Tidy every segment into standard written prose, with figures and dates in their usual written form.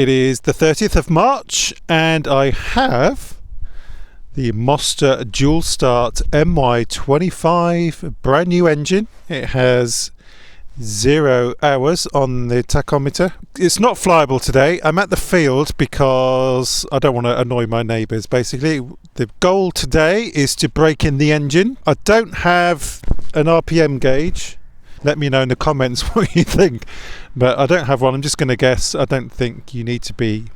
It is the 30th of March and I have the Monster Dual Start MY25 brand new engine. It has 0 hours on the tachometer. It's not flyable today. I'm at the field because I don't want to annoy my neighbours. Basically, the goal today is to break in the engine. I don't have an RPM gauge. Let me know in the comments what you think, but I don't have one. I'm just going to guess. I don't think you need to be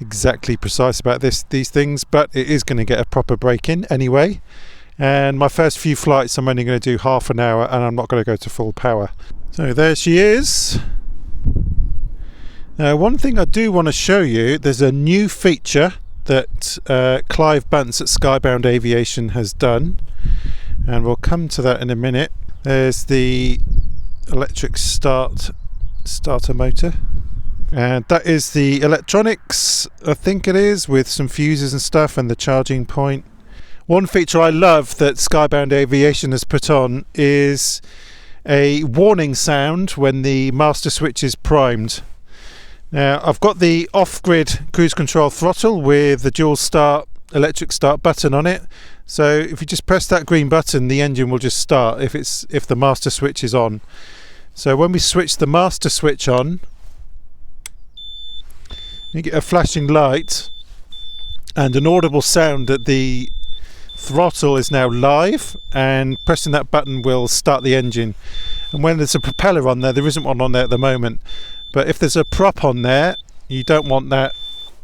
exactly precise about these things, but it is going to get a proper break-in anyway. And my first few flights I'm only going to do half an hour and I'm not going to go to full power. So there she is. Now, one thing I do want to show you, there's a new feature that Clive Bunce at Skybound Aviation has done, and we'll come to that in a minute. There's the electric starter motor, and that is the electronics, I think it is, with some fuses and stuff, and the charging point. One feature I love that Skybound Aviation has put on is a warning sound when the master switch is primed. Now, I've got the off-grid cruise control throttle with the dual start electric start button on it, so if you just press that green button, the engine will just start if the master switch is on. So when we switch the master switch on, you get a flashing light and an audible sound that the throttle is now live, and pressing that button will start the engine. And when there's a propeller on there isn't one on there at the moment, but if there's a prop on there, you don't want that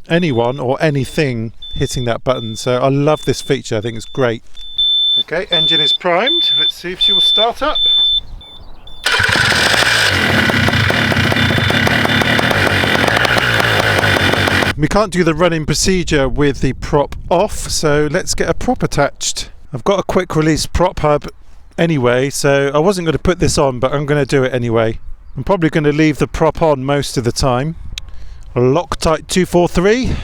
anyone or anything hitting that button. So I love this feature. I think it's great. Okay, engine is primed. Let's see if she will start up. We can't do the running procedure with the prop off, so let's get a prop attached. I've got a quick release prop hub anyway, so I wasn't going to put this on, but I'm going to do it anyway. I'm probably going to leave the prop on most of the time. Loctite 243.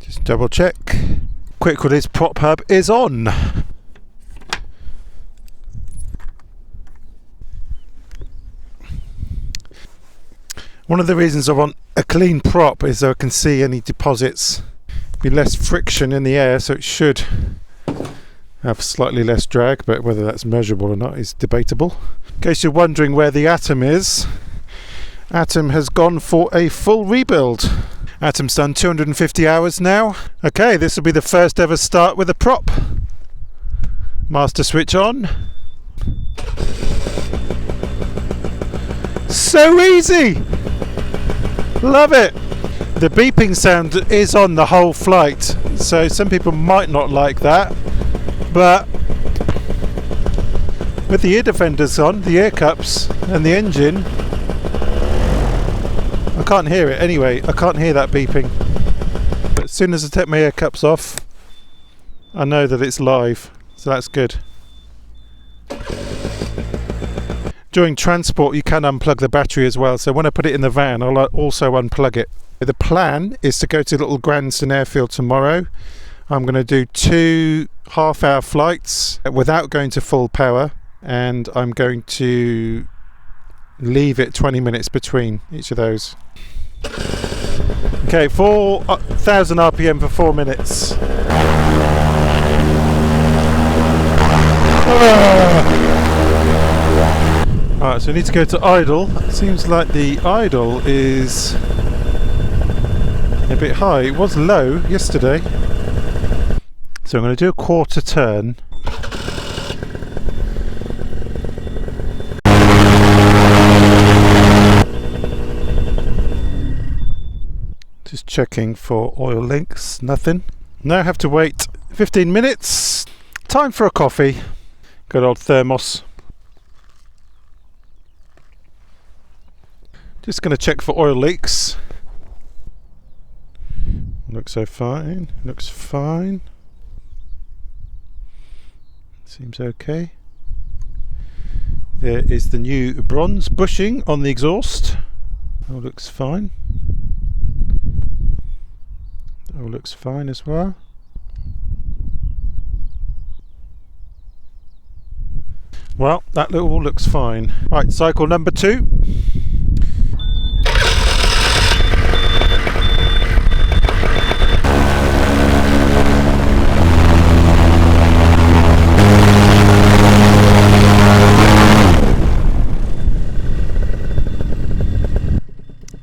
Just double check. Quick release prop hub is on. One of the reasons I want a clean prop is so I can see any deposits. Be less friction in the air, so it should have slightly less drag, but whether that's measurable or not is debatable. In case you're wondering where the Atom is, Atom has gone for a full rebuild. Atom's done 250 hours now. Okay, this will be the first ever start with a prop. Master switch on. So easy! Love it! The beeping sound is on the whole flight, so some people might not like that, but with the ear defenders on, the ear cups and the engine, I can't hear it anyway. I can't hear that beeping. But as soon as I take my ear cups off, I know that it's live, so that's good. During transport you can unplug the battery as well, so when I put it in the van I'll also unplug it. The plan is to go to Little Granston Airfield tomorrow. I'm going to do 2 half-hour flights without going to full power, and I'm going to leave it 20 minutes between each of those. Okay, 4,000 RPM for 4 minutes. Alright, so we need to go to idle. It seems like the idle is a bit high. It was low yesterday. So I'm going to do a quarter turn. Just checking for oil leaks, nothing. Now I have to wait 15 minutes. Time for a coffee. Good old thermos. Just going to check for oil leaks. Looks so fine. Looks fine. Seems okay. There is the new bronze bushing on the exhaust. All looks fine. All looks fine as well. Well, that all looks fine. Right, cycle number 2.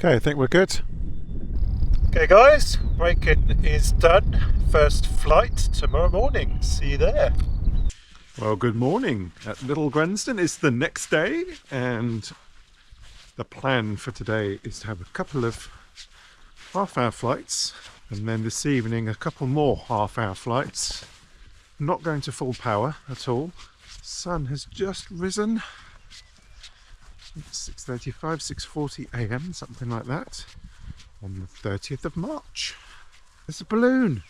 Okay, I think we're good. Okay guys, break-in is done. First flight tomorrow morning. See you there. Well, good morning. At Little Granston is the next day, and the plan for today is to have a couple of half-hour flights, and then this evening a couple more half-hour flights. Not going to full power at all. Sun has just risen. 6:35, 6:40 a.m, something like that, on the 30th of March. There's a balloon.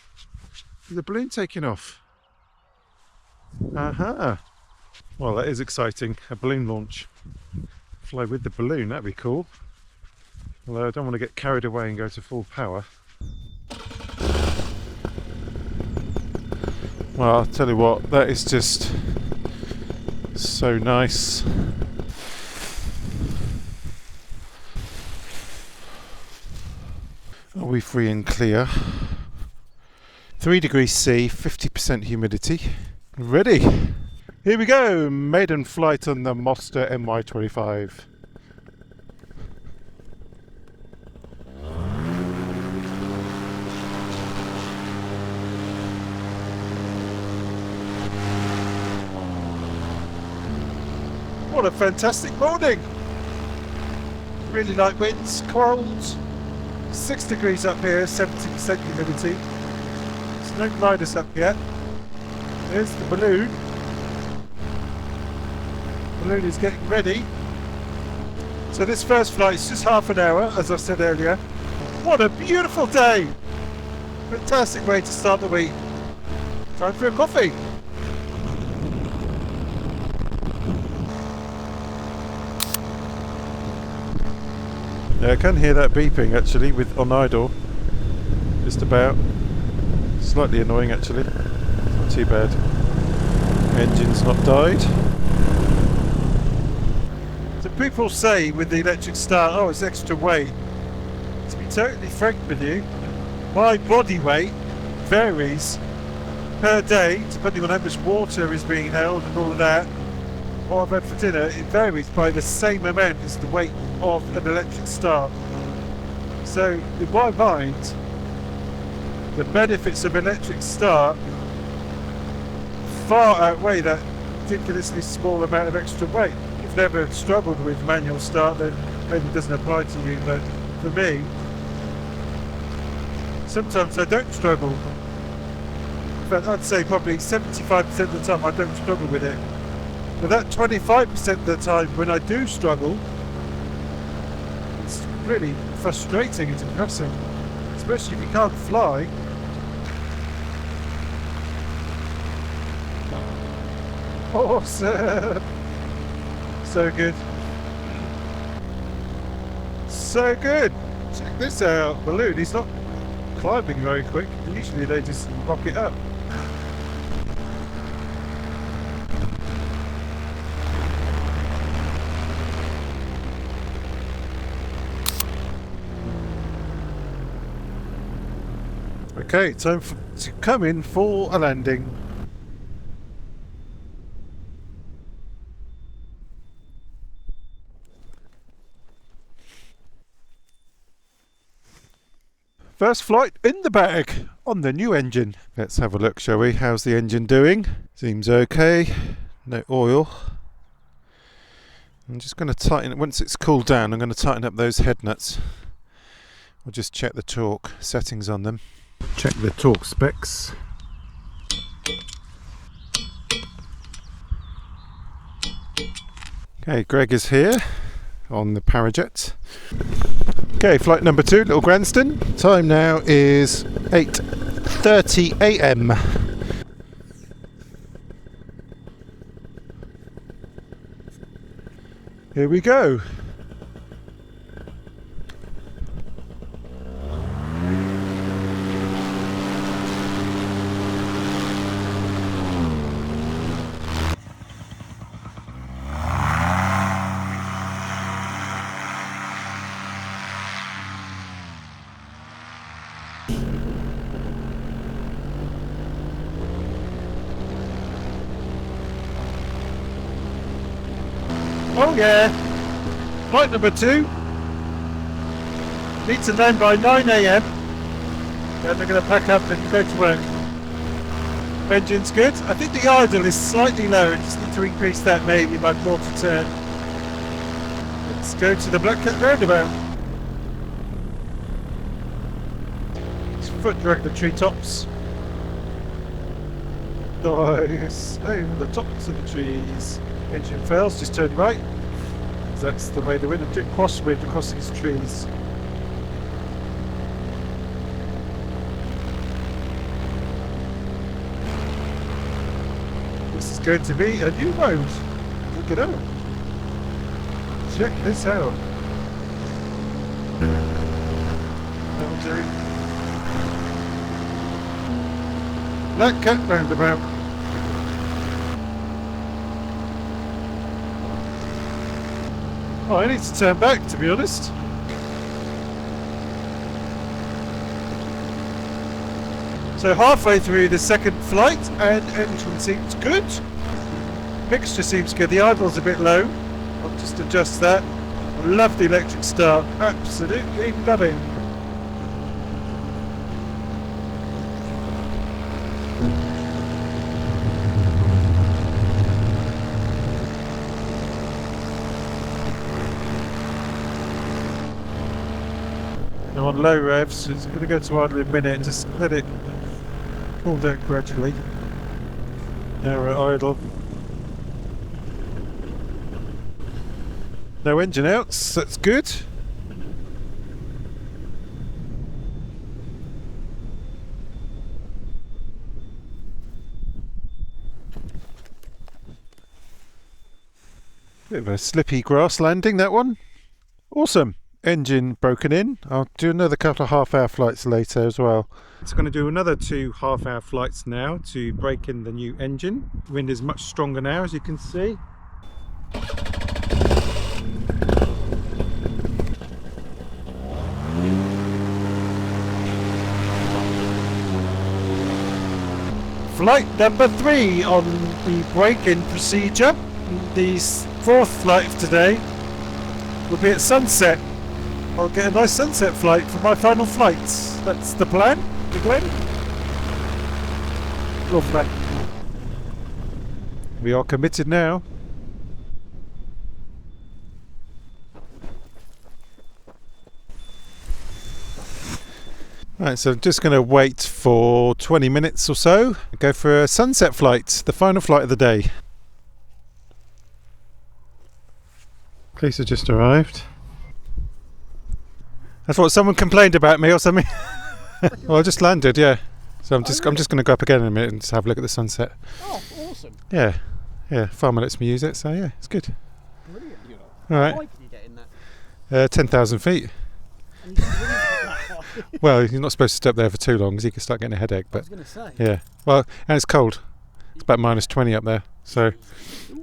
There's a balloon taking off. Aha! Well, that is exciting. A balloon launch. Fly with the balloon, that'd be cool. Although I don't want to get carried away and go to full power. Well, I'll tell you what, that is just so nice. Are we free and clear? 3 degrees C, 50% humidity. Ready! Here we go! Maiden flight on the Moster MY25. What a fantastic morning! Really light winds, cold. 6 degrees up here, 70% humidity. There's no gliders up yet. There's the balloon. The balloon is getting ready. So this first flight is just half an hour, as I said earlier. What a beautiful day! Fantastic way to start the week. Time for a coffee. Yeah, I can hear that beeping actually on idle. Just about. Slightly annoying actually. Not too bad. Engine's not died. So people say with the electric start, oh, it's extra weight. To be totally frank with you, my body weight varies per day depending on how much water is being held and all of that. What I've had for dinner, it varies by the same amount as the weight of an electric start. So in my mind, the benefits of electric start far outweigh that ridiculously small amount of extra weight. If you've never struggled with manual start, then maybe it doesn't apply to you, but for me, sometimes I don't struggle. In fact, I'd say probably 75% of the time I don't struggle with it. But that 25% of the time when I do struggle, it's really frustrating, it's depressing, especially if you can't fly. Awesome! So good. So good! Check this out, balloon, he's not climbing very quick, usually they just rocket up. Okay, time to come in for a landing. First flight in the bag on the new engine. Let's have a look, shall we? How's the engine doing? Seems okay. No oil. I'm just going to tighten it. Once it's cooled down, I'm going to tighten up those head nuts. We'll just check the torque settings on them. Check the torque specs. Okay, Greg is here on the Parajet. Okay, flight number 2, Little Granston. Time now is 8:30 a.m. Here we go. Oh yeah, flight number 2. Need to land by 9 AM. Then we're going to pack up and go to work. Engine's good. I think the idle is slightly low. I just need to increase that maybe by quarter turn. Let's go to the Black Cat roundabout. It's foot drag the treetops. Nice. Over the tops of the trees. Engine fails, just turn right. That's the way the wind did crosswind across these trees. This is going to be a new road. Look it out. Check this out. That'll do. Black Cat roundabout. Oh, I need to turn back, to be honest. So halfway through the second flight, and engine seems good. Mixture seems good. The idle's a bit low. I'll just adjust that. I love the electric start. Absolutely love it. Now on low revs, so it's going to go to idle in a minute. Just let it cool down gradually. Now we're at idle. No engine outs, that's good. Bit of a slippy grass landing, that one. Awesome. Engine broken in. I'll do another couple of half-hour flights later as well. So I'm going to do another 2 half-hour flights now to break in the new engine. Wind is much stronger now, as you can see. Flight number 3 on the break-in procedure. The 4th flight of today will be at sunset. I'll get a nice sunset flight for my final flights. That's the plan, Glenn. Lovely. We are committed now. Right, so I'm just going to wait for 20 minutes or so. Go for a sunset flight, the final flight of the day. Police have just arrived. That's what someone complained about me or something. Well, I just landed, yeah. So I'm just going to go up again in a minute and just have a look at the sunset. Oh, awesome! Yeah, farmer lets me use it, so yeah, it's good. Brilliant. All right. How high can you get in that? 10,000 feet. And you can really get that high. Well, you're not supposed to stay up there for too long because you can start getting a headache. I But was going to say. yeah, well, and it's cold. It's about -20 up there, so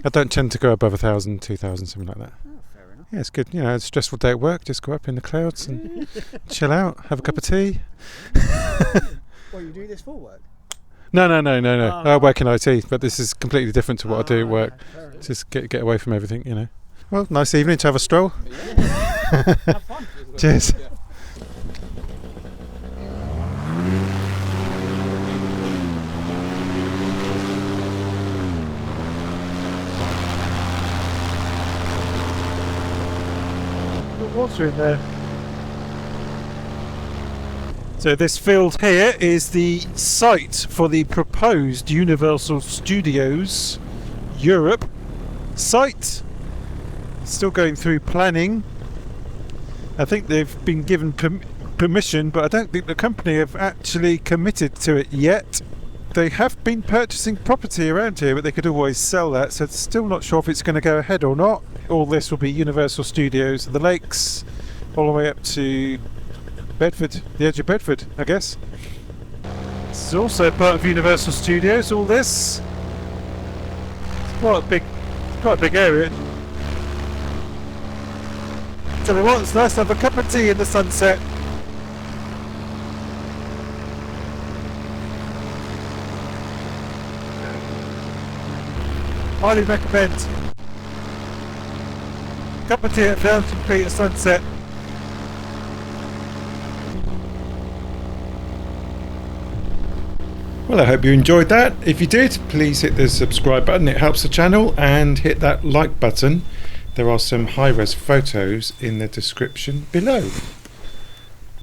I don't tend to go above 1,000, 2,000, something like that. Oh, fair enough. Yeah, it's good. You know, it's a stressful day at work. Just go up in the clouds and chill out, have a cup of tea. Well, you do this for work? No. Oh. I work in IT, but this is completely different to what I do at work. Fair enough. Just get away from everything, you know. Well, nice evening to have a stroll. Have fun. Cheers. Got water in there. So this field here is the site for the proposed Universal Studios Europe site. Still going through planning. I think they've been given permission, but I don't think the company have actually committed to it yet. They have been purchasing property around here, but they could always sell that, so still not sure if it's going to go ahead or not. All this will be Universal Studios, the lakes, all the way up to Bedford, the edge of Bedford, I guess. This is also part of Universal Studios, all this. It's quite a big area. Tell me what, it's nice to have a cup of tea in the sunset. Highly recommend. Cup of tea at 1,000 feet at sunset. Well, I hope you enjoyed that. If you did, please hit the subscribe button. It helps the channel, and hit that like button. There are some high-res photos in the description below.